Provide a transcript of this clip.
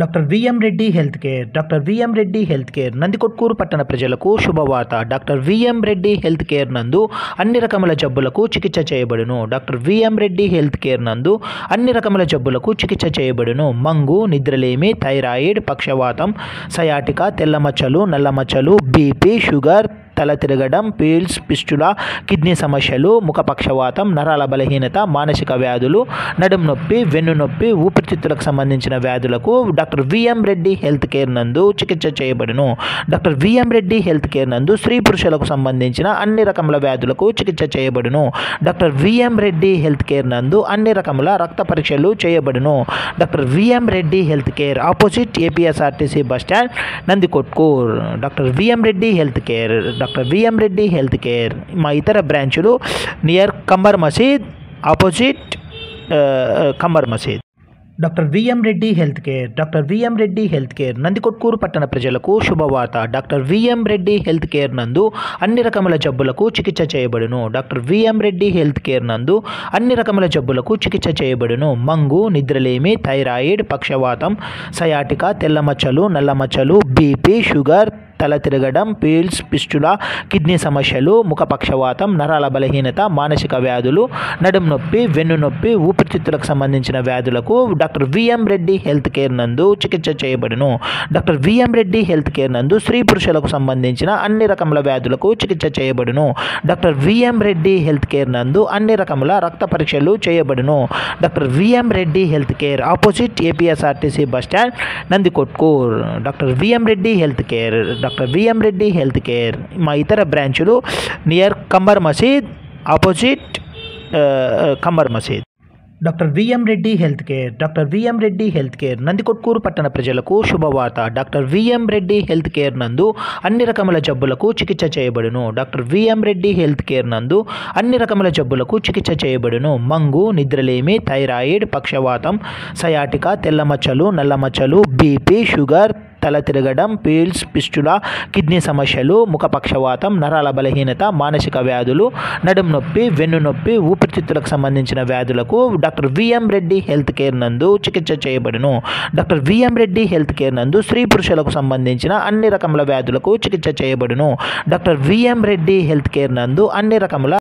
Doctor VM Reddy health care doctor VM Reddy health care Nandikotkur పట్టణ ప్రజలకు శుభవార్త. Doctor VM Reddy health care నందు అన్ని రకముల జబ్బులకు చికిత్స చేయబడును. Doctor VM Reddy health care నందు అన్ని రకముల జబ్బులకు చికిత్స చేయబడును. మంగు, నిద్రలేమి, థైరాయిడ్, పక్షవాతం, సయాటికా, తెల్లమచ్చలు, నల్లమచ్చలు, బీపీ, షుగర్, తల తిరగడం, పీల్స్, పిస్టులా, కిడ్నీ సమస్యలు, ముఖ పక్షవాతం, నరాల బలహీనత, మానసిక వ్యాధులు, నడుము నొప్పి, వెన్ను నొప్పి, ఊపిరితిత్తులకు సంబంధించిన వ్యాధులకు doctor VM Reddy health care నందు చికిత్స చేయబడును. Doctor VM Reddy health care నందు స్త్రీ పురుషులకు సంబంధించిన అన్ని రకముల వ్యాధులకు చికిత్స చేయబడును. Doctor VM Reddy health care నందు అన్ని రకముల రక్త పరీక్షలు చేయబడును. Doctor VM Reddy health care opposite APSRTC bus stand, Nandikotkur. Doctor VM Reddy health care doctor VM Reddy health care మా ఇతర బ్రాంచులు near Kambar Masjid, opposite Kambar Masjid. Doctor VM Reddy health care doctor VM Reddy health care Nandikotkur పట్టణ ప్రజలకు శుభవార్త. Doctor VM Reddy health care నందు అన్ని రకముల జబ్బులకు చికిత్స చేయబడును. Doctor VM Reddy health care నందు అన్ని రకముల జబ్బులకు చికిత్స చేయబడును. మంగు, నిద్రలేమి, థైరాయిడ్, పక్షవాతం, సయాటికా, తెల్లమచ్చలు, నల్లమచ్చలు, బీపీ, షుగర్, తల తిరగడం, పీల్స్, పిస్టులా, కిడ్నీ సమస్యలు, ముఖ పక్షవాతం, నరాల బలహీనత, మానసిక వ్యాధులు, నడుము నొప్పి, వెన్ను నొప్పి, ఊపిరితిత్తులకు సంబంధించిన వ్యాధులకు doctor VM Reddy health care నందు చికిత్స చేయబడును. Doctor VM Reddy health care నందు స్త్రీ పురుషులకు సంబంధించిన అన్ని రకముల వ్యాధులకు చికిత్స చేయబడును. Doctor VM Reddy health care నందు అన్ని రకముల రక్త పరీక్షలు చేయబడును. Doctor VM Reddy health care opposite APSRTC bus stand, Nandikotkur. Doctor VM Reddy health care doctor VM Reddy health care మా ఇతర బ్రాంచులు near Kambar Masjid, opposite Kambar Masjid. Doctor VM Reddy health care doctor VM Reddy health care Nandikotkur పట్టణ ప్రజలకు శుభవార్త. Doctor VM Reddy health care నందు అన్ని రకముల జబ్బులకు చికిత్స చేయబడును. Doctor VM Reddy health care నందు అన్ని రకముల జబ్బులకు చికిత్స చేయబడును. మంగు, నిద్రలేమి, థైరాయిడ్, పక్షవాతం, సయాటికా, తెల్లమచ్చలు, నల్లమచ్చలు, బీపీ, షుగర్, తల తిరగడం, పీల్స్, పిస్టులా, కిడ్నీ సమస్యలు, ముఖ పక్షవాతం, నరాల బలహీనత, మానసిక వ్యాధులు, నడుము నొప్పి, వెన్ను నొప్పి, ఊపిరితిత్తులకు సంబంధించిన వ్యాధులకు doctor VM Reddy health care నందు చికిత్స చేయబడును. Doctor VM Reddy health care నందు స్త్రీ పురుషులకు సంబంధించిన అన్ని రకముల వ్యాధులకు చికిత్స చేయబడును. Doctor VM Reddy health care నందు అన్ని రకముల